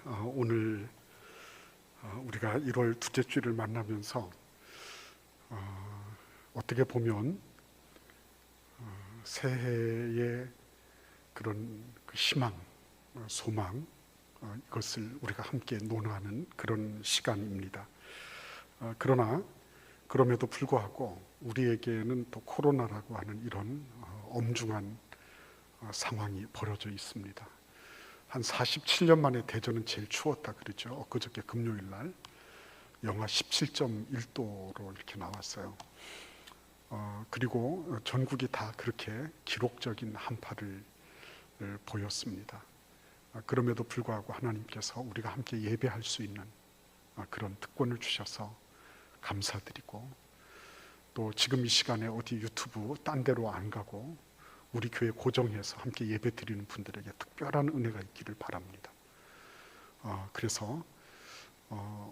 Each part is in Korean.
오늘 우리가 1월 둘째 주를 만나면서 어떻게 보면 새해의 그런 희망, 소망, 이것을 우리가 함께 논하는 그런 시간입니다. 그러나 그럼에도 불구하고 우리에게는 또 코로나라고 하는 이런 엄중한 상황이 벌어져 있습니다. 한 47년 만에 대전은 제일 추웠다 그러죠. 엊그저께 금요일 날 영하 17.1도로 이렇게 나왔어요. 그리고 전국이 다 그렇게 기록적인 한파를 보였습니다. 그럼에도 불구하고 하나님께서 우리가 함께 예배할 수 있는 그런 특권을 주셔서 감사드리고, 또 지금 이 시간에 어디 유튜브 딴 데로 안 가고 우리 교회 고정해서 함께 예배 드리는 분들에게 특별한 은혜가 있기를 바랍니다. 그래서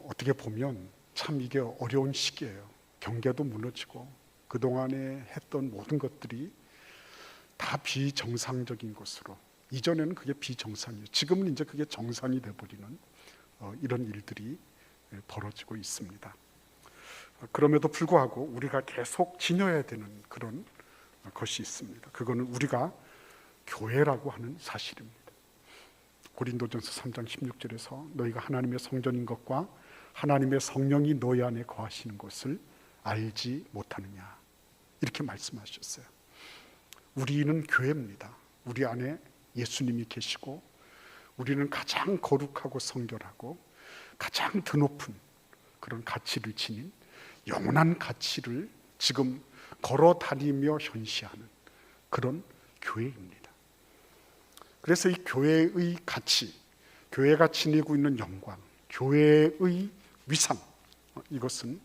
어떻게 보면 참 이게 어려운 시기예요. 경계도 무너지고 그동안에 했던 모든 것들이 다 비정상적인 것으로, 이전에는 그게 비정상이에요. 지금은 이제 그게 정상이 돼버리는 이런 일들이 벌어지고 있습니다. 그럼에도 불구하고 우리가 계속 지녀야 되는 그런 것이 있습니다. 그거는 우리가 교회라고 하는 사실입니다. 고린도전서 3장 16절에서 너희가 하나님의 성전인 것과 하나님의 성령이 너희 안에 거하시는 것을 알지 못하느냐, 이렇게 말씀하셨어요. 우리는 교회입니다. 우리 안에 예수님이 계시고 우리는 가장 거룩하고 성결하고 가장 드높은 그런 가치를 지닌 영원한 가치를 지금 걸어 다니며 현시하는 그런 교회입니다. 그래서 이 교회의 가치, 교회가 지니고 있는 영광, 교회의 위상, 이것은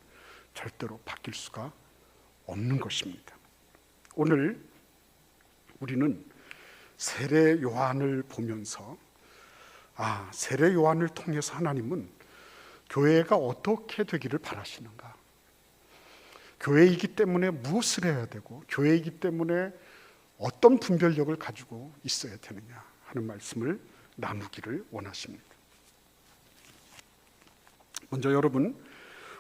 절대로 바뀔 수가 없는 것입니다. 오늘 우리는 세례 요한을 보면서 세례 요한을 통해서 하나님은 교회가 어떻게 되기를 바라시는가, 교회이기 때문에 무엇을 해야 되고 교회이기 때문에 어떤 분별력을 가지고 있어야 되느냐 하는 말씀을 나누기를 원하십니다. 먼저 여러분,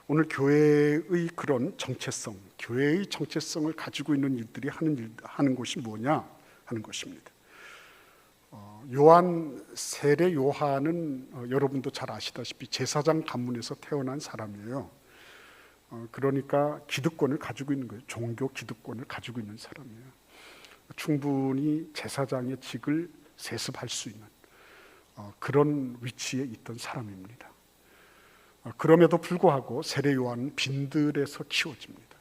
오늘 교회의 그런 정체성, 교회의 정체성을 가지고 있는 일들이 하는 것이 뭐냐 하는 것입니다. 세례 요한은 여러분도 잘 아시다시피 제사장 가문에서 태어난 사람이에요. 그러니까 기득권을 가지고 있는 거예요. 종교 기득권을 가지고 있는 사람이에요. 충분히 제사장의 직을 세습할 수 있는 그런 위치에 있던 사람입니다. 그럼에도 불구하고 세례 요한은 빈들에서 키워집니다.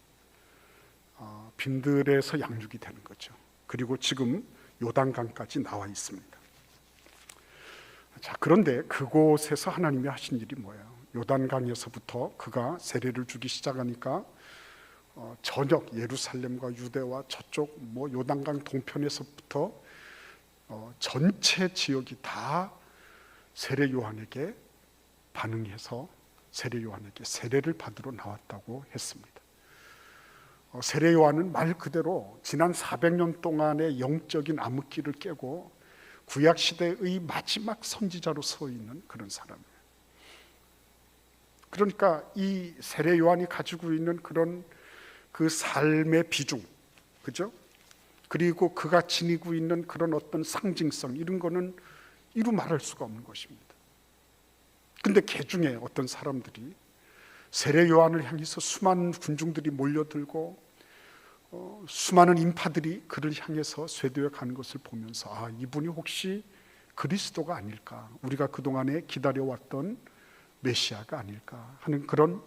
빈들에서 양육이 되는 거죠. 그리고 지금 요단강까지 나와 있습니다. 자, 그런데 그곳에서 하나님이 하신 일이 뭐예요? 요단강에서부터 그가 세례를 주기 시작하니까 전역 예루살렘과 유대와 저쪽 요단강 동편에서부터 전체 지역이 다 세례 요한에게 반응해서 세례 요한에게 세례를 받으러 나왔다고 했습니다. 세례 요한은 말 그대로 지난 400년 동안의 영적인 암흑기를 깨고 구약 시대의 마지막 선지자로 서 있는 그런 사람이에요. 그러니까 이 세례 요한이 가지고 있는 그런 그 삶의 비중, 그죠? 그리고 그가 지니고 있는 그런 어떤 상징성, 이런 거는 이루 말할 수가 없는 것입니다. 근데 그 중에 어떤 사람들이 세례 요한을 향해서 수많은 군중들이 몰려들고 수많은 인파들이 그를 향해서 쇄도해 가는 것을 보면서 이분이 혹시 그리스도가 아닐까, 우리가 그동안에 기다려왔던 메시아가 아닐까 하는 그런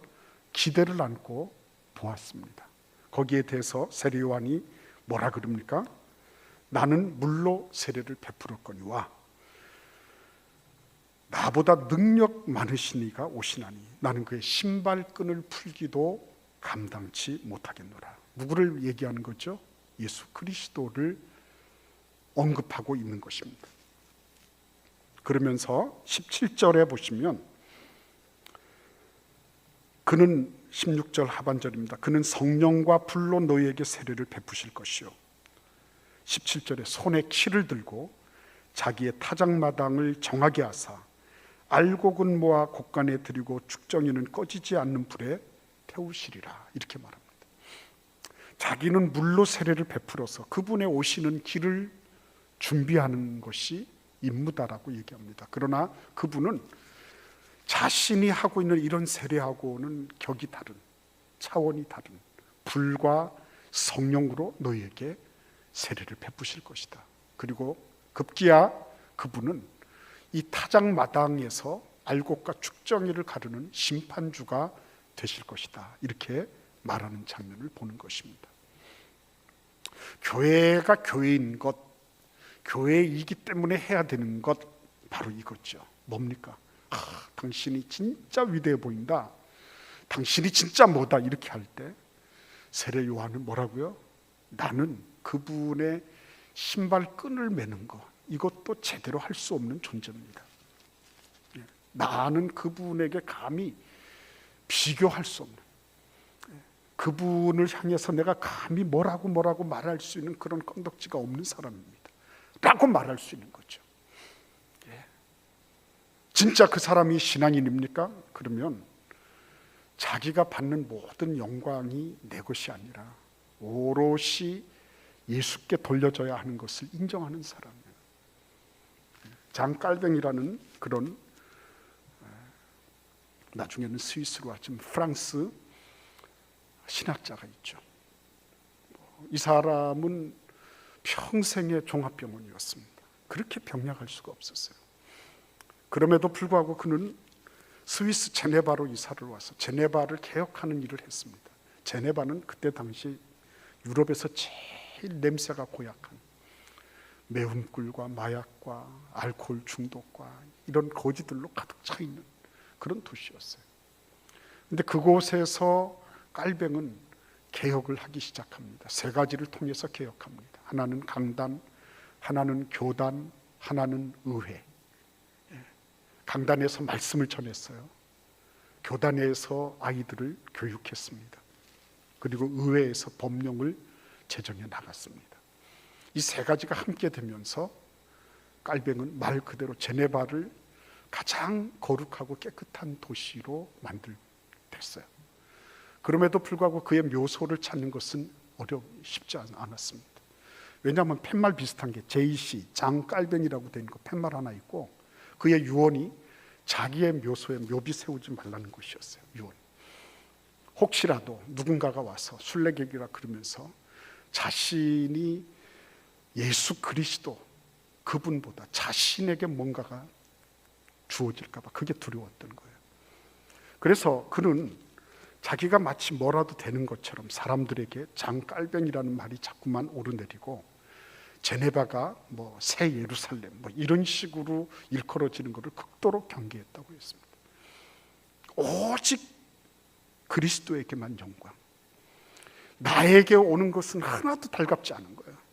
기대를 안고 보았습니다. 거기에 대해서 세례 요한이 뭐라 그럽니까? 나는 물로 세례를 베풀었거니와 나보다 능력 많으신 이가 오시나니 나는 그의 신발끈을 풀기도 감당치 못하겠노라. 누구를 얘기하는 거죠? 예수 그리스도를 언급하고 있는 것입니다. 그러면서 17절에 보시면 그는 16절 하반절입니다. 그는 성령과 불로 너희에게 세례를 베푸실 것이요. 17절에 손에 키를 들고 자기의 타작마당을 정하게 하사 알곡은 모아 곡간에 들이고 죽정이는 꺼지지 않는 불에 태우시리라, 이렇게 말합니다. 자기는 물로 세례를 베풀어서 그분의 오시는 길을 준비하는 것이 임무다라고 얘기합니다. 그러나 그분은 자신이 하고 있는 이런 세례하고는 격이 다른, 차원이 다른 불과 성령으로 너희에게 세례를 베푸실 것이다. 그리고 급기야 그분은 이 타작마당에서 알곡과 죽정이를 가르는 심판주가 되실 것이다, 이렇게 말하는 장면을 보는 것입니다. 교회가 교회인 것, 교회이기 때문에 해야 되는 것, 바로 이거죠. 뭡니까? 당신이 진짜 위대해 보인다, 당신이 진짜 뭐다, 이렇게 할 때 세례 요한은 뭐라고요? 나는 그분의 신발끈을 매는 것, 이것도 제대로 할 수 없는 존재입니다. 나는 그분에게 감히 비교할 수 없는, 그분을 향해서 내가 감히 뭐라고 말할 수 있는 그런 건덕지가 없는 사람입니다 라고 말할 수 있는 거죠. 진짜 그 사람이 신앙인입니까? 그러면 자기가 받는 모든 영광이 내 것이 아니라 오롯이 예수께 돌려줘야 하는 것을 인정하는 사람이에요. 장깔뱅이라는 그런, 나중에는 스위스로 하지만 프랑스 신학자가 있죠. 이 사람은 평생의 종합병원이었습니다. 그렇게 병약할 수가 없었어요. 그럼에도 불구하고 그는 스위스 제네바로 이사를 와서 제네바를 개혁하는 일을 했습니다. 제네바는 그때 당시 유럽에서 제일 냄새가 고약한 매운꿀과 마약과 알코올 중독과 이런 거지들로 가득 차 있는 그런 도시였어요. 근데 그곳에서 깔뱅은 개혁을 하기 시작합니다. 세 가지를 통해서 개혁합니다. 하나는 강단, 하나는 교단, 하나는 의회. 강단에서 말씀을 전했어요. 교단에서 아이들을 교육했습니다. 그리고 의회에서 법령을 제정해 나갔습니다. 이 세 가지가 함께 되면서 깔뱅은 말 그대로 제네바를 가장 거룩하고 깨끗한 도시로 만들었어요. 그럼에도 불구하고 그의 묘소를 찾는 것은 쉽지 않았습니다. 왜냐하면 팻말 비슷한 게 JC, 장깔뱅이라고 된 거 팻말 하나 있고, 그의 유언이 자기의 묘소에 묘비 세우지 말라는 것이었어요. 유언. 혹시라도 누군가가 와서 순례객이라 그러면서 자신이 예수 그리스도 그분보다 자신에게 뭔가가 주어질까 봐 그게 두려웠던 거예요. 그래서 그는 자기가 마치 뭐라도 되는 것처럼 사람들에게 장깔뱅이라는 말이 자꾸만 오르내리고, 제네바가 뭐 새 예루살렘 뭐 이런 식으로 일컬어지는 것을 극도로 경계했다고 했습니다. 오직 그리스도에게만 영광, 나에게 오는 것은 하나도 달갑지 않은 거예요.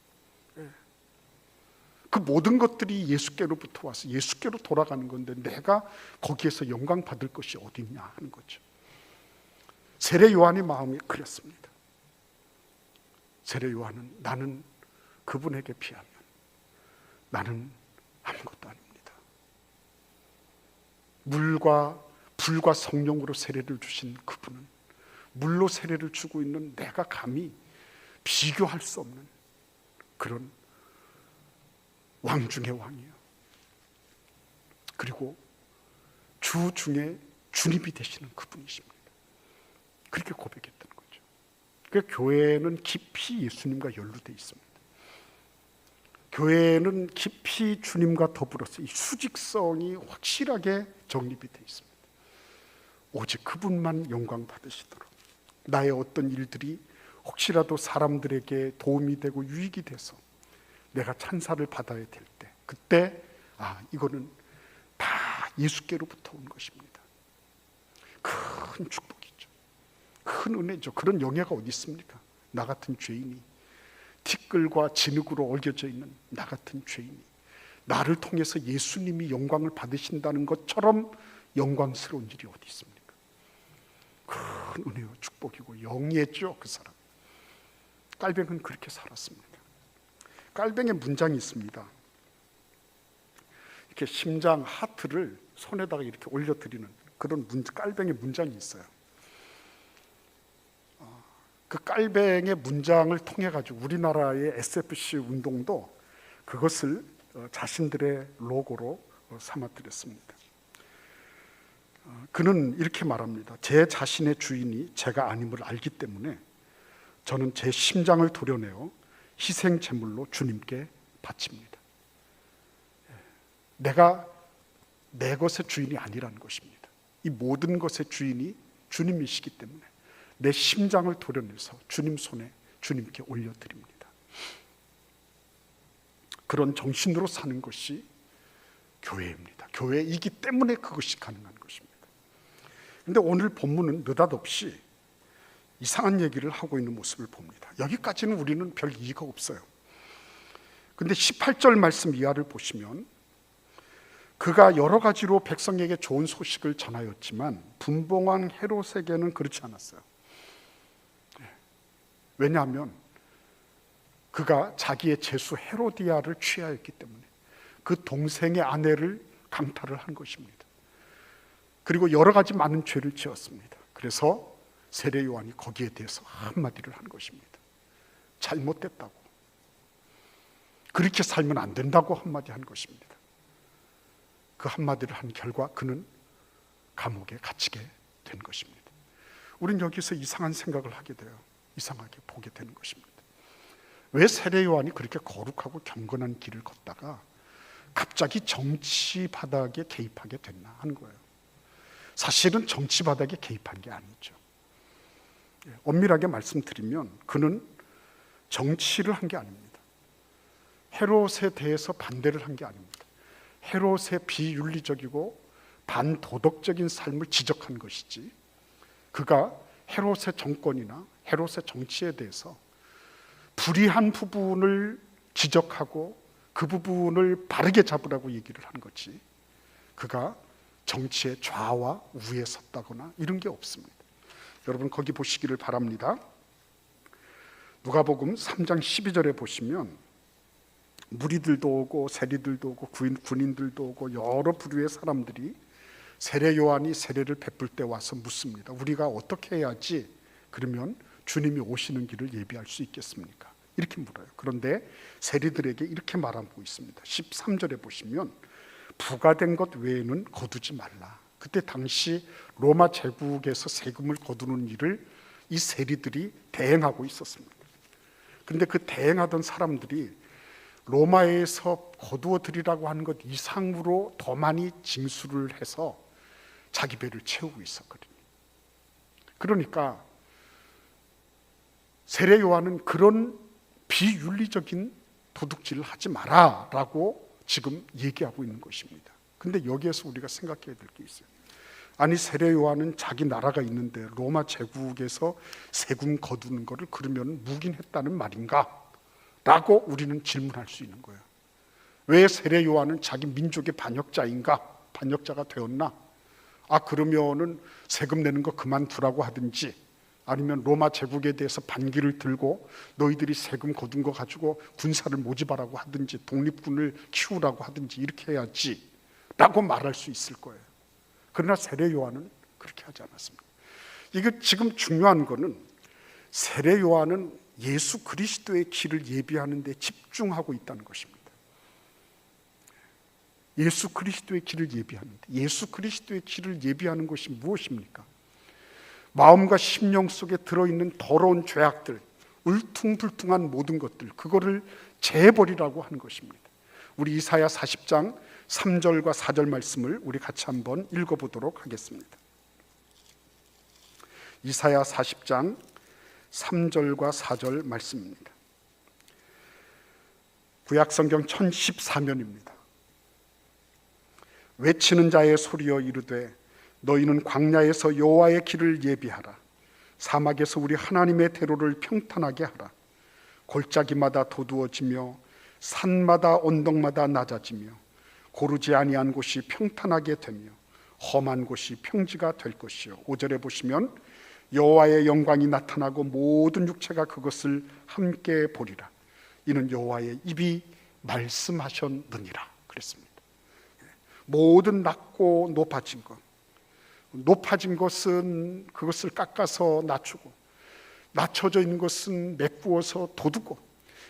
그 모든 것들이 예수께로부터 와서 예수께로 돌아가는 건데 내가 거기에서 영광 받을 것이 어디 있냐 하는 거죠. 세례 요한의 마음이 그랬습니다. 세례 요한은 나는 그분에게 비하면 나는 아무것도 아닙니다. 물과 불과 성령으로 세례를 주신 그분은 물로 세례를 주고 있는 내가 감히 비교할 수 없는 그런 왕 중의 왕이에요. 그리고 주 중에 주님이 되시는 그분이십니다. 그렇게 고백했던 거죠. 그러니까 교회는 깊이 예수님과 연루되어 있습니다. 교회는 깊이 주님과 더불어서 이 수직성이 확실하게 정립이 되어 있습니다. 오직 그분만 영광 받으시도록 나의 어떤 일들이 혹시라도 사람들에게 도움이 되고 유익이 돼서 내가 찬사를 받아야 될 때, 그때 이거는 다 예수께로부터 온 것입니다. 큰 축복이죠. 큰 은혜죠. 그런 영예가 어디 있습니까? 나 같은 죄인이, 티끌과 진흙으로 얽혀져 있는 나 같은 죄인이 나를 통해서 예수님이 영광을 받으신다는 것처럼 영광스러운 일이 어디 있습니까? 큰 은혜와 축복이고 영예죠. 그 사람 깔뱅은 그렇게 살았습니다. 깔뱅의 문장이 있습니다. 이렇게 심장 하트를 손에다가 이렇게 올려드리는 그런 깔뱅이 문장이 있어요. 그 깔뱅의 문장을 통해 가지고 우리나라의 SFC 운동도 그것을 자신들의 로고로 삼아드렸습니다. 그는 이렇게 말합니다. 제 자신의 주인이 제가 아님을 알기 때문에 저는 제 심장을 도려내어 희생 제물로 주님께 바칩니다. 내가 내 것의 주인이 아니라는 것입니다. 이 모든 것의 주인이 주님이시기 때문에 내 심장을 도려내서 주님 손에 주님께 올려드립니다. 그런 정신으로 사는 것이 교회입니다. 교회이기 때문에 그것이 가능한 것입니다. 그런데 오늘 본문은 느닷없이 이상한 얘기를 하고 있는 모습을 봅니다. 여기까지는 우리는 별 이의가 없어요. 그런데 18절 말씀 이하를 보시면 그가 여러 가지로 백성에게 좋은 소식을 전하였지만 분봉왕 헤롯에게는 그렇지 않았어요. 왜냐하면 그가 자기의 제수 헤로디아를 취하였기 때문에 그 동생의 아내를 강탈을 한 것입니다. 그리고 여러 가지 많은 죄를 지었습니다. 그래서 세례 요한이 거기에 대해서 한마디를 한 것입니다. 잘못됐다고, 그렇게 살면 안 된다고 한마디 한 것입니다. 그 한마디를 한 결과 그는 감옥에 갇히게 된 것입니다. 우린 여기서 이상한 생각을 하게 돼요. 이상하게 보게 되는 것입니다. 왜 세례 요한이 그렇게 거룩하고 경건한 길을 걷다가 갑자기 정치 바닥에 개입하게 됐나 하는 거예요. 사실은 정치 바닥에 개입한 게 아니죠. 엄밀하게 말씀드리면 그는 정치를 한 게 아닙니다. 헤롯에 대해서 반대를 한 게 아닙니다. 헤롯의 비윤리적이고 반도덕적인 삶을 지적한 것이지, 그가 헤롯의 정권이나 헤롯의 정치에 대해서 불의한 부분을 지적하고 그 부분을 바르게 잡으라고 얘기를 한 거지, 그가 정치의 좌와 우에 섰다거나 이런 게 없습니다. 여러분 거기 보시기를 바랍니다. 누가복음 3장 12절에 보시면 무리들도 오고 세리들도 오고 군인들도 오고 여러 부류의 사람들이 세례 요한이 세례를 베풀 때 와서 묻습니다. 우리가 어떻게 해야지 그러면 주님이 오시는 길을 예비할 수 있겠습니까? 이렇게 물어요. 그런데 세리들에게 이렇게 말하고 있습니다. 13절에 보시면 부과된 것 외에는 거두지 말라. 그때 당시 로마 제국에서 세금을 거두는 일을 이 세리들이 대행하고 있었습니다. 그런데 그 대행하던 사람들이 로마에서 거두어 드리라고 하는 것 이상으로 더 많이 징수를 해서 자기 배를 채우고 있었거든요. 그러니까 세례 요한은 그런 비윤리적인 도둑질을 하지 마라 라고 지금 얘기하고 있는 것입니다. 근데 여기에서 우리가 생각해야 될 게 있어요. 아니 세례 요한은 자기 나라가 있는데 로마 제국에서 세금 거두는 거를 그러면 묵인했다는 말인가? 라고 우리는 질문할 수 있는 거예요. 왜 세례 요한은 자기 민족의 반역자인가? 반역자가 되었나? 그러면은 세금 내는 거 그만두라고 하든지, 아니면 로마 제국에 대해서 반기를 들고 너희들이 세금 거둔 거 가지고 군사를 모집하라고 하든지 독립군을 키우라고 하든지 이렇게 해야지 라고 말할 수 있을 거예요. 그러나 세례 요한은 그렇게 하지 않았습니다. 이게 지금 중요한 거는 세례 요한은 예수 그리스도의 길을 예비하는 데 집중하고 있다는 것입니다. 예수 그리스도의 길을 예비하는데, 예수 그리스도의 길을 예비하는 것이 무엇입니까? 마음과 심령 속에 들어있는 더러운 죄악들, 울퉁불퉁한 모든 것들, 그거를 제해버리라고 하는 것입니다. 우리 이사야 40장 3절과 4절 말씀을 우리 같이 한번 읽어보도록 하겠습니다. 이사야 40장 3절과 4절 말씀입니다. 구약성경 1014면입니다. 외치는 자의 소리여 이르되 너희는 광야에서 여호와의 길을 예비하라. 사막에서 우리 하나님의 대로를 평탄하게 하라. 골짜기마다 도두어지며 산마다 언덕마다 낮아지며 고르지 아니한 곳이 평탄하게 되며 험한 곳이 평지가 될 것이요. 5절에 보시면 여호와의 영광이 나타나고 모든 육체가 그것을 함께 보리라. 이는 여호와의 입이 말씀하셨느니라 그랬습니다. 모든 낮고 높아진 것, 높아진 것은 그것을 깎아서 낮추고, 낮춰져 있는 것은 메꾸어서 돋우고,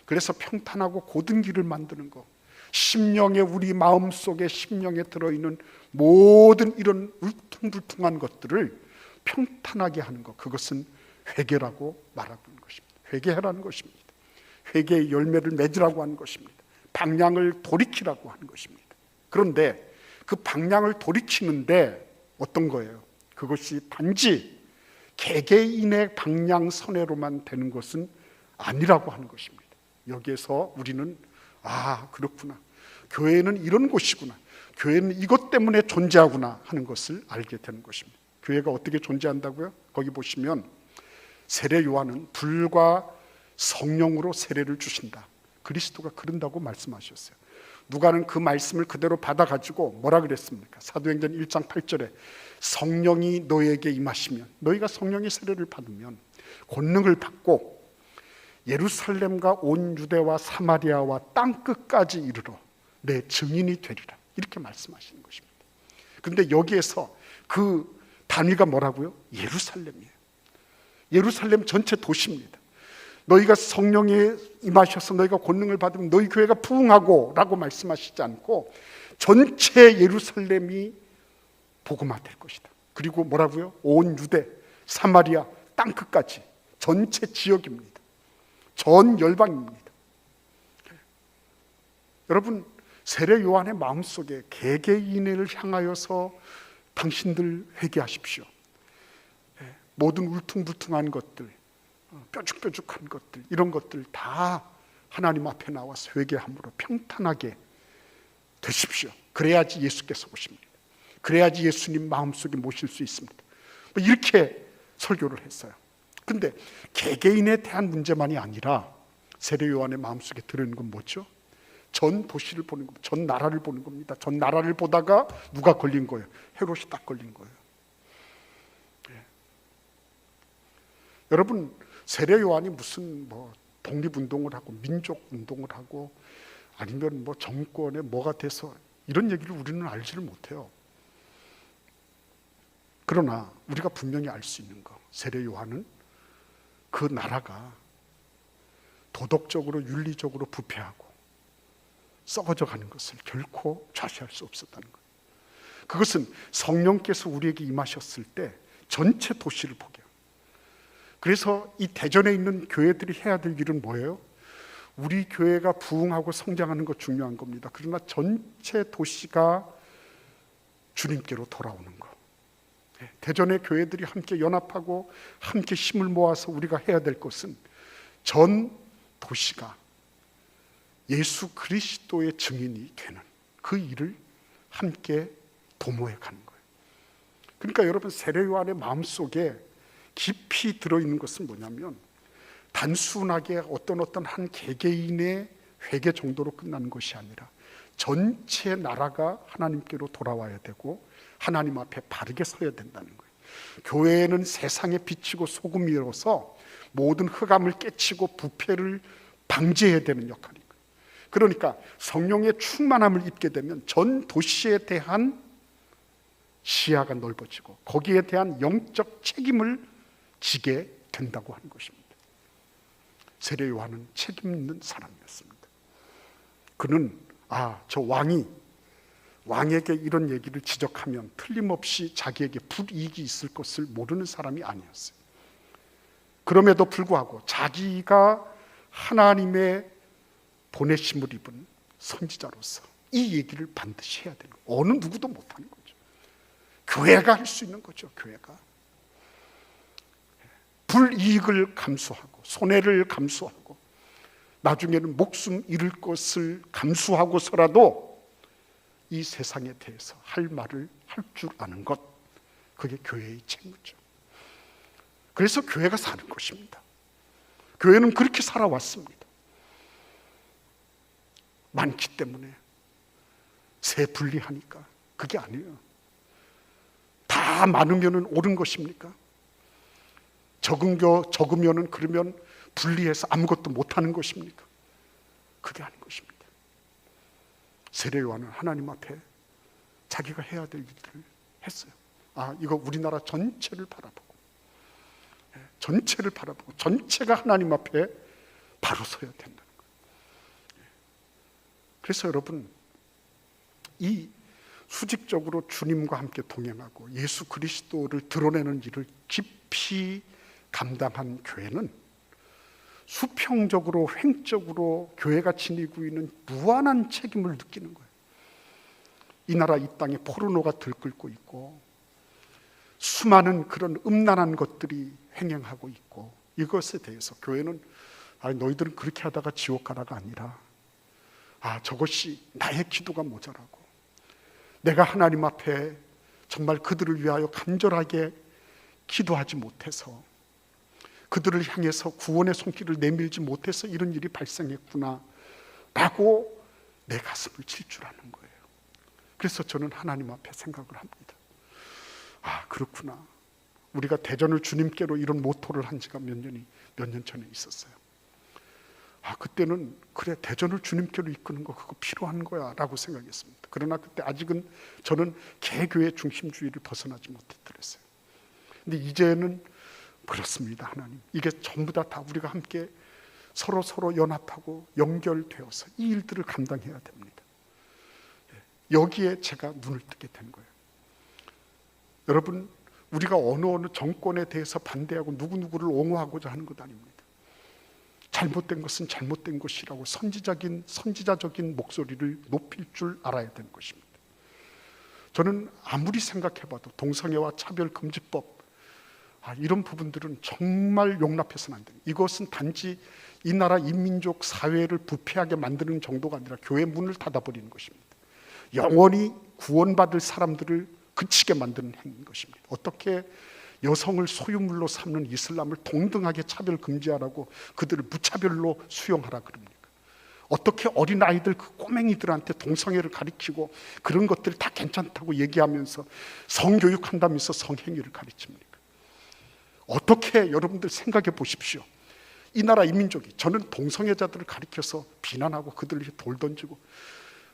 그래서 평탄하고 고든 길을 만드는 것, 심령에, 우리 마음속에 심령에 들어있는 모든 이런 울퉁불퉁한 것들을 평탄하게 하는 것, 그것은 회개라고 말하고 있는 것입니다. 회개하라는 것입니다. 회개의 열매를 맺으라고 하는 것입니다. 방향을 돌이키라고 하는 것입니다. 그런데 그 방향을 돌이키는데 어떤 거예요? 그것이 단지 개개인의 방향선회로만 되는 것은 아니라고 하는 것입니다. 여기에서 우리는 그렇구나, 교회는 이런 곳이구나, 교회는 이것 때문에 존재하구나 하는 것을 알게 되는 것입니다. 교회가 어떻게 존재한다고요? 거기 보시면 세례 요한은 불과 성령으로 세례를 주신다, 그리스도가 그런다고 말씀하셨어요. 누가는 그 말씀을 그대로 받아가지고 뭐라 그랬습니까? 사도행전 1장 8절에 성령이 너희에게 임하시면, 너희가 성령의 세례를 받으면 권능을 받고 예루살렘과 온 유대와 사마리아와 땅끝까지 이르러 내 증인이 되리라, 이렇게 말씀하시는 것입니다. 그런데 여기에서 그 단위가 뭐라고요? 예루살렘이에요. 예루살렘 전체 도시입니다. 너희가 성령에 임하셔서 너희가 권능을 받으면 너희 교회가 부흥하고 라고 말씀하시지 않고 전체 예루살렘이 복음화될 것이다. 그리고 뭐라고요? 온 유대, 사마리아, 땅끝까지 전체 지역입니다. 전 열방입니다. 여러분, 세례 요한의 마음속에 개개인을 향하여서 당신들 회개하십시오. 모든 울퉁불퉁한 것들, 뾰족뾰족한 것들, 이런 것들 다 하나님 앞에 나와서 회개함으로 평탄하게 되십시오. 그래야지 예수께서 오십니다. 그래야지 예수님 마음속에 모실 수 있습니다. 이렇게 설교를 했어요. 근데 개개인에 대한 문제만이 아니라 세례 요한의 마음속에 들어있는 건 뭐죠? 전 도시를 보는 겁니다. 전 나라를 보는 겁니다. 전 나라를 보다가 누가 걸린 거예요? 헤롯이 딱 걸린 거예요. 여러분, 세례 요한이 무슨 독립운동을 하고 민족운동을 하고 아니면 정권에 뭐가 돼서 이런 얘기를 우리는 알지를 못해요. 그러나 우리가 분명히 알 수 있는 거, 세례 요한은 그 나라가 도덕적으로 윤리적으로 부패하고 썩어져 가는 것을 결코 좌시할 수 없었다는 거예요. 그것은 성령께서 우리에게 임하셨을 때 전체 도시를 보게. 그래서 이 대전에 있는 교회들이 해야 될 일은 뭐예요? 우리 교회가 부흥하고 성장하는 것 중요한 겁니다. 그러나 전체 도시가 주님께로 돌아오는 것. 대전의 교회들이 함께 연합하고 함께 힘을 모아서 우리가 해야 될 것은 전 도시가 예수 그리스도의 증인이 되는 그 일을 함께 도모해 가는 거예요. 그러니까 여러분, 세례 요한의 마음속에 깊이 들어있는 것은 뭐냐면 단순하게 어떤 한 개개인의 회개 정도로 끝나는 것이 아니라 전체 나라가 하나님께로 돌아와야 되고 하나님 앞에 바르게 서야 된다는 거예요. 교회는 세상에 비치고 소금이로서 모든 흑암을 깨치고 부패를 방지해야 되는 역할인 거예요. 그러니까 성령의 충만함을 입게 되면 전 도시에 대한 시야가 넓어지고 거기에 대한 영적 책임을 지게 된다고 하는 것입니다. 세례 요한은 책임 있는 사람이었습니다. 그는 저 왕에게 이런 얘기를 지적하면 틀림없이 자기에게 불이익이 있을 것을 모르는 사람이 아니었어요. 그럼에도 불구하고 자기가 하나님의 보내심을 입은 선지자로서 이 얘기를 반드시 해야 되는 거예요. 어느 누구도 못하는 거죠. 교회가 할 수 있는 거죠. 교회가 불이익을 감수하고 손해를 감수하고 나중에는 목숨 잃을 것을 감수하고서라도 이 세상에 대해서 할 말을 할 줄 아는 것, 그게 교회의 책무죠. 그래서 교회가 사는 것입니다. 교회는 그렇게 살아왔습니다. 많기 때문에 세 분리하니까 그게 아니에요. 다 많으면 옳은 것입니까? 적으면 그러면 분리해서 아무것도 못하는 것입니까? 그게 아닌 것입니다. 세례 요한은 하나님 앞에 자기가 해야 될 일들을 했어요. 이거 우리나라 전체를 바라보고, 전체를 바라보고 전체가 하나님 앞에 바로 서야 된다는 거예요. 그래서 여러분, 이 수직적으로 주님과 함께 동행하고 예수 그리스도를 드러내는 일을 깊이 감당한 교회는 수평적으로 횡적으로 교회가 지니고 있는 무한한 책임을 느끼는 거예요. 이 나라 이 땅에 포르노가 들끓고 있고 수많은 그런 음란한 것들이 횡행하고 있고, 이것에 대해서 교회는 너희들은 그렇게 하다가 지옥 가라가 아니라 저것이 나의 기도가 모자라고, 내가 하나님 앞에 정말 그들을 위하여 간절하게 기도하지 못해서, 그들을 향해서 구원의 손길을 내밀지 못해서 이런 일이 발생했구나 라고 내 가슴을 칠 줄 아는 거예요. 그래서 저는 하나님 앞에 생각을 합니다. 그렇구나. 우리가 대전을 주님께로 이런 모토를 한 지가 몇 년 전에 있었어요. 그때는 그래, 대전을 주님께로 이끄는 거 그거 필요한 거야 라고 생각했습니다. 그러나 그때 아직은 저는 개교의 중심주의를 벗어나지 못했더랬어요. 근데 이제는 그렇습니다. 하나님, 이게 전부 다 우리가 함께 서로 연합하고 연결되어서 이 일들을 감당해야 됩니다. 여기에 제가 눈을 뜨게 된 거예요. 여러분, 우리가 어느 정권에 대해서 반대하고 누구누구를 옹호하고자 하는 것 아닙니다. 잘못된 것은 잘못된 것이라고 선지자적인 목소리를 높일 줄 알아야 되는 것입니다. 저는 아무리 생각해봐도 동성애와 차별금지법, 이런 부분들은 정말 용납해서는 안 됩니다. 이것은 단지 이 나라 인민족 사회를 부패하게 만드는 정도가 아니라 교회 문을 닫아버리는 것입니다. 영원히 구원받을 사람들을 그치게 만드는 행위인 것입니다. 어떻게 여성을 소유물로 삼는 이슬람을 동등하게 차별 금지하라고 그들을 무차별로 수용하라 그럽니까? 어떻게 어린아이들, 그 꼬맹이들한테 동성애를 가르치고 그런 것들 다 괜찮다고 얘기하면서 성교육한다면서 성행위를 가르칩니까? 어떻게, 여러분들 생각해 보십시오. 이 나라 이민족이, 저는 동성애자들을 가리켜서 비난하고 그들에게 돌 던지고,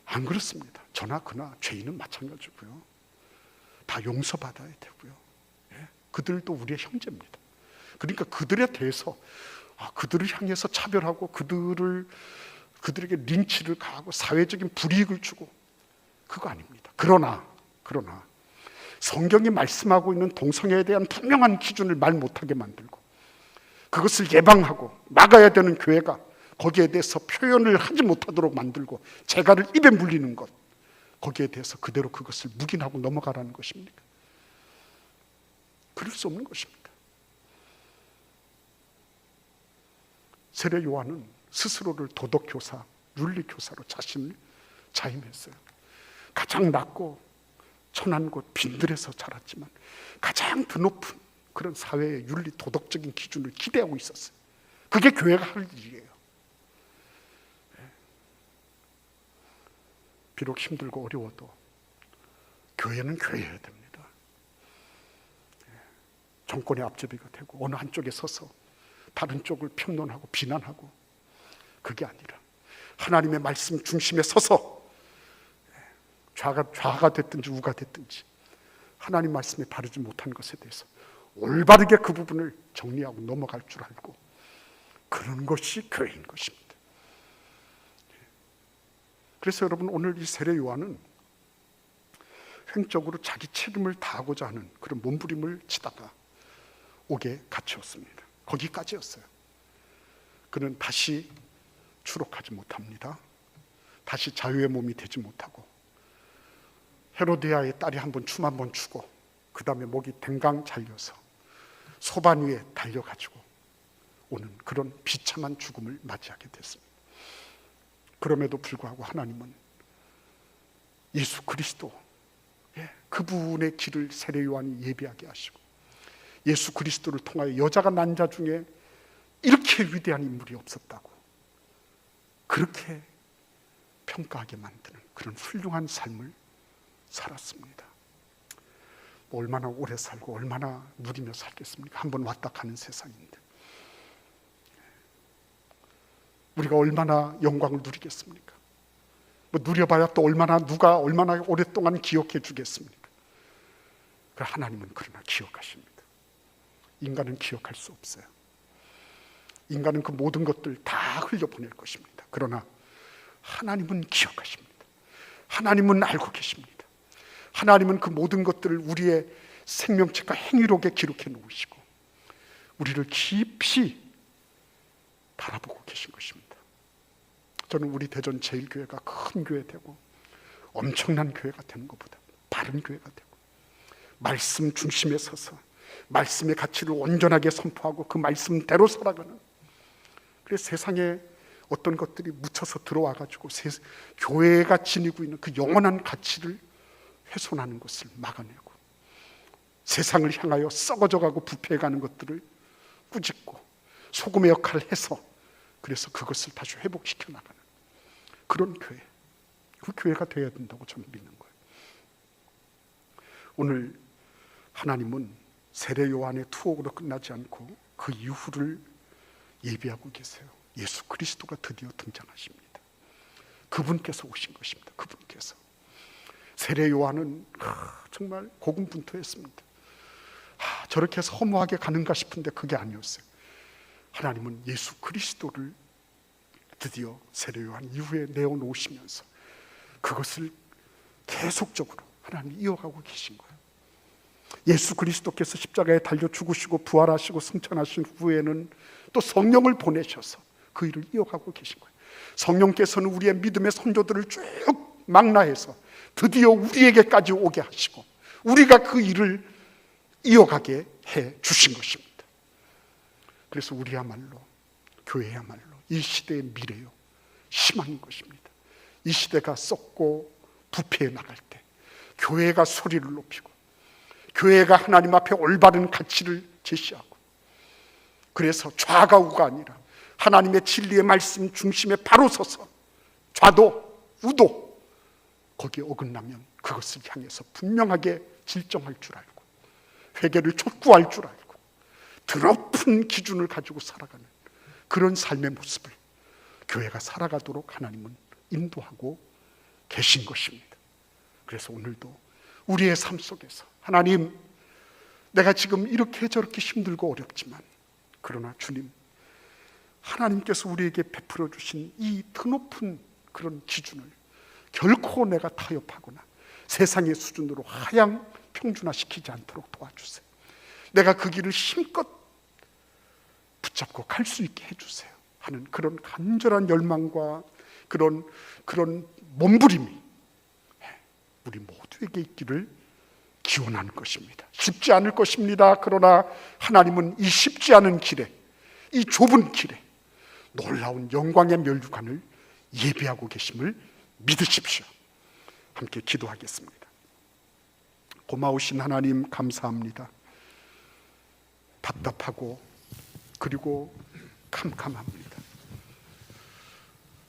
안 그렇습니다. 저나 그나 죄인은 마찬가지고요. 다 용서받아야 되고요. 그들도 우리의 형제입니다. 그러니까 그들에 대해서, 그들을 향해서 차별하고 그들에게 린치를 가하고 사회적인 불이익을 주고, 그거 아닙니다. 그러나 성경이 말씀하고 있는 동성애에 대한 분명한 기준을 말 못하게 만들고 그것을 예방하고 막아야 되는 교회가 거기에 대해서 표현을 하지 못하도록 만들고 재갈을 입에 물리는 것, 거기에 대해서 그대로 그것을 묵인하고 넘어가라는 것입니까? 그럴 수 없는 것입니다. 세례 요한은 스스로를 도덕교사, 윤리교사로 자신을 자임했어요. 가장 낮고 천한 곳 빈들에서 자랐지만 가장 드높은 그런 사회의 윤리 도덕적인 기준을 기대하고 있었어요. 그게 교회가 할 일이에요. 비록 힘들고 어려워도 교회는 교회여야 됩니다. 정권의 앞제비가 되고 어느 한쪽에 서서 다른 쪽을 평론하고 비난하고, 그게 아니라 하나님의 말씀 중심에 서서 좌가 됐든지 우가 됐든지 하나님 말씀에 바르지 못한 것에 대해서 올바르게 그 부분을 정리하고 넘어갈 줄 알고, 그런 것이 교회인 것입니다. 그래서 여러분, 오늘 이 세례 요한은 횡적으로 자기 책임을 다하고자 하는 그런 몸부림을 치다가 옥에 갇혔습니다. 거기까지였어요. 그는 다시 추록하지 못합니다. 다시 자유의 몸이 되지 못하고, 헤로디아의 딸이 한번 춤 한번 추고, 그 다음에 목이 댕강 잘려서 소반 위에 달려가지고 오는 그런 비참한 죽음을 맞이하게 됐습니다. 그럼에도 불구하고 하나님은 예수 그리스도, 그분의 길을 세례 요한이 예비하게 하시고, 예수 그리스도를 통하여 여자가 난 자 중에 이렇게 위대한 인물이 없었다고 그렇게 평가하게 만드는 그런 훌륭한 삶을 살았습니다. 얼마나 오래 살고 얼마나 누리며 살겠습니까? 한번 왔다 가는 세상인데 우리가 얼마나 영광을 누리겠습니까? 뭐 누려봐야 또 누가 얼마나 오랫동안 기억해 주겠습니까? 하나님은 그러나 기억하십니다. 인간은 기억할 수 없어요. 인간은 그 모든 것들 다 흘려보낼 것입니다. 그러나 하나님은 기억하십니다. 하나님은 알고 계십니다. 하나님은 그 모든 것들을 우리의 생명책과 행위록에 기록해 놓으시고 우리를 깊이 바라보고 계신 것입니다. 저는 우리 대전 제일교회가 큰 교회 되고 엄청난 교회가 되는 것보다 바른 교회가 되고 말씀 중심에 서서 말씀의 가치를 온전하게 선포하고 그 말씀대로 살아가는, 그래서 세상에 어떤 것들이 묻혀서 들어와가지고 교회가 지니고 있는 그 영원한 가치를 훼손하는 것을 막아내고 세상을 향하여 썩어져가고 부패해가는 것들을 꾸짖고 소금의 역할을 해서 그래서 그것을 다시 회복시켜 나가는 그런 교회, 그 교회가 되어야 된다고 저는 믿는 거예요. 오늘 하나님은 세례 요한의 투옥으로 끝나지 않고 그 이후를 예비하고 계세요. 예수 그리스도가 드디어 등장하십니다. 그분께서 오신 것입니다. 그분께서. 세례 요한은 정말 고군분투했습니다. 저렇게 해서 허무하게 가는가 싶은데 그게 아니었어요. 하나님은 예수 그리스도를 드디어 세례 요한 이후에 내어놓으시면서 그것을 계속적으로 하나님이 이어가고 계신 거예요. 예수 그리스도께서 십자가에 달려 죽으시고 부활하시고 승천하신 후에는 또 성령을 보내셔서 그 일을 이어가고 계신 거예요. 성령께서는 우리의 믿음의 선조들을 쭉 망라해서 드디어 우리에게까지 오게 하시고 우리가 그 일을 이어가게 해 주신 것입니다. 그래서 우리야말로, 교회야말로 이 시대의 미래요, 희망인 것입니다. 이 시대가 썩고 부패해 나갈 때 교회가 소리를 높이고 교회가 하나님 앞에 올바른 가치를 제시하고, 그래서 좌가 우가 아니라 하나님의 진리의 말씀 중심에 바로 서서 좌도 우도 거기에 어긋나면 그것을 향해서 분명하게 질정할 줄 알고 회개를 촉구할 줄 알고 드높은 기준을 가지고 살아가는 그런 삶의 모습을 교회가 살아가도록 하나님은 인도하고 계신 것입니다. 그래서 오늘도 우리의 삶 속에서 하나님, 내가 지금 이렇게 저렇게 힘들고 어렵지만 그러나 주님, 하나님께서 우리에게 베풀어 주신 이 드높은 그런 기준을 결코 내가 타협하거나 세상의 수준으로 하향 평준화시키지 않도록 도와주세요. 내가 그 길을 힘껏 붙잡고 갈 수 있게 해주세요 하는 그런 간절한 열망과 그런 몸부림이 우리 모두에게 있기를 기원하는 것입니다. 쉽지 않을 것입니다. 그러나 하나님은 이 쉽지 않은 길에, 이 좁은 길에 놀라운 영광의 면류관을 예비하고 계심을 믿으십시오. 함께 기도하겠습니다. 고마우신 하나님, 감사합니다. 답답하고 그리고 캄캄합니다.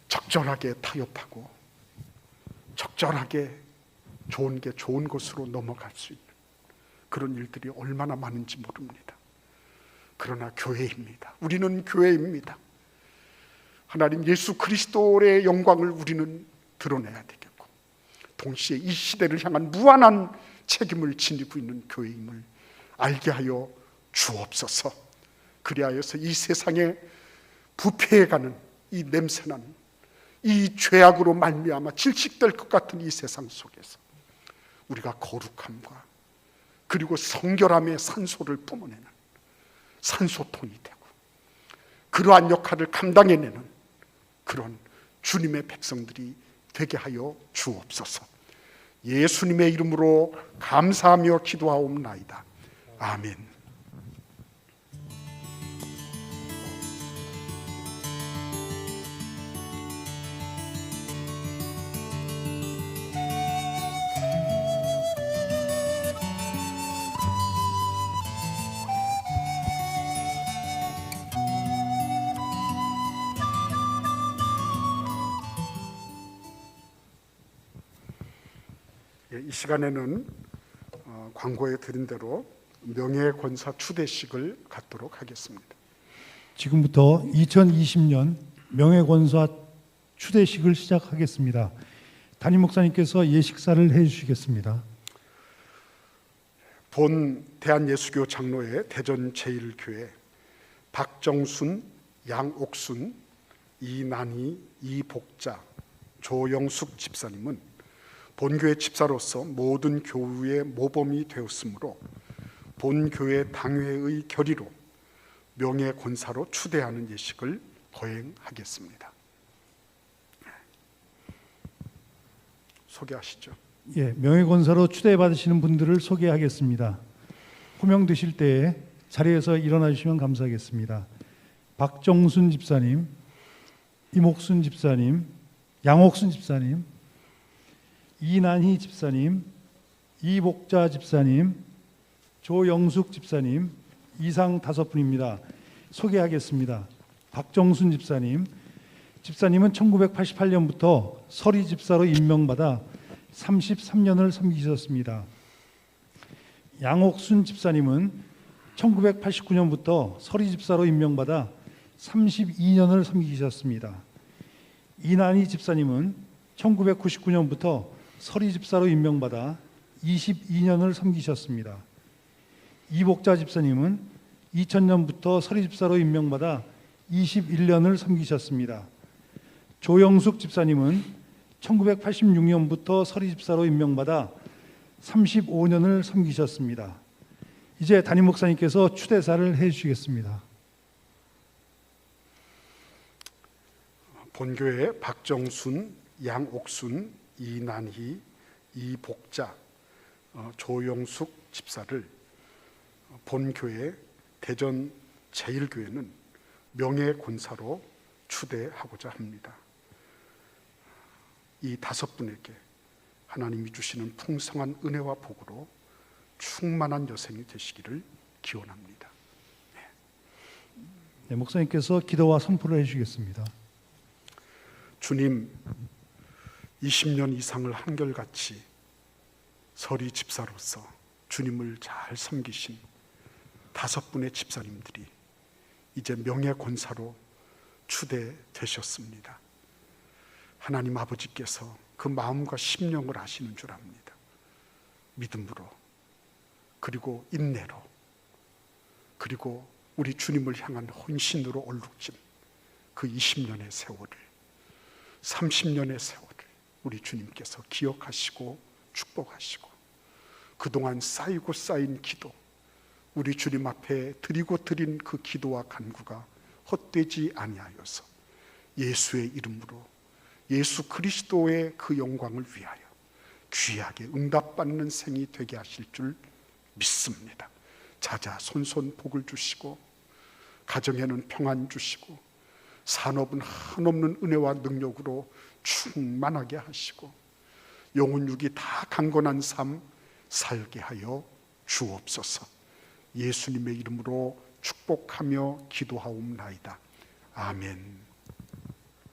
적절하게 타협하고 적절하게 좋은 게 좋은 것으로 넘어갈 수 있는 그런 일들이 얼마나 많은지 모릅니다. 그러나 교회입니다. 우리는 교회입니다. 하나님, 예수 그리스도의 영광을 우리는 드러내야 되겠고 동시에 이 시대를 향한 무한한 책임을 지니고 있는 교회임을 알게 하여 주옵소서. 그리하여서 이 세상에 부패해가는 이 냄새나는 이 죄악으로 말미암아 질식될 것 같은 이 세상 속에서 우리가 거룩함과 그리고 성결함의 산소를 뿜어내는 산소통이 되고 그러한 역할을 감당해내는 그런 주님의 백성들이 되게 하여 주옵소서. 예수님의 이름으로 감사하며 기도하옵나이다. 아멘. 이 시간에는 광고에 드린 대로 명예권사 추대식을 갖도록 하겠습니다. 지금부터 2020년 명예권사 추대식을 시작하겠습니다. 담임 목사님께서 예식사를 해주시겠습니다. 본 대한예수교 장로회 대전 제1교회 박정순, 양옥순, 이난희, 이복자, 조영숙 집사님은 본교회 집사로서 모든 교우의 모범이 되었으므로 본교회 당회의 결의로 명예권사로 추대하는 예식을 거행하겠습니다. 소개하시죠. 예, 명예권사로 추대받으시는 분들을 소개하겠습니다. 호명되실 때에 자리에서 일어나 주시면 감사하겠습니다. 박정순 집사님, 이목순 집사님, 양옥순 집사님, 이난희 집사님, 이복자 집사님, 조영숙 집사님, 이상 5분입니다. 소개하겠습니다. 박정순 집사님, 집사님은 1988년부터 서리 집사로 임명받아 33년을 섬기셨습니다. 양옥순 집사님은 1989년부터 서리 집사로 임명받아 32년을 섬기셨습니다. 이난희 집사님은 1999년부터 서리 집사로 임명받아 22년을 섬기셨습니다. 이복자 집사님은 2000년부터 서리 집사로 임명받아 21년을 섬기셨습니다. 조영숙 집사님은 1986년부터 서리 집사로 임명받아 35년을 섬기셨습니다. 이제 담임 목사님께서 추대사를 해주시겠습니다. 본교회 박정순, 양옥순, 이난희, 이복자, 조영숙 집사를 본교회 대전 제1교회는 명예권사로 추대하고자 합니다. 이 5분에게 하나님이 주시는 풍성한 은혜와 복으로 충만한 여생이 되시기를 기원합니다. 네, 목사님께서 기도와 선포를 해주시겠습니다. 주님, 20년 이상을 한결같이 서리 집사로서 주님을 잘 섬기신 5분의 집사님들이 이제 명예권사로 추대되셨습니다. 하나님 아버지께서 그 마음과 심령을 아시는 줄 압니다. 믿음으로, 그리고 인내로, 그리고 우리 주님을 향한 헌신으로 얼룩진 그 20년의 세월을, 30년의 세월을 우리 주님께서 기억하시고 축복하시고 그동안 쌓이고 쌓인 기도, 우리 주님 앞에 드리고 드린 그 기도와 간구가 헛되지 아니하여서 예수의 이름으로 예수 그리스도의 그 영광을 위하여 귀하게 응답받는 생이 되게 하실 줄 믿습니다. 자자손손 복을 주시고 가정에는 평안 주시고 산업은 한없는 은혜와 능력으로 충만하게 하시고 영혼 육이 다 강건한 삶 살게 하여 주옵소서. 예수님의 이름으로 축복하며 기도하옵나이다. 아멘.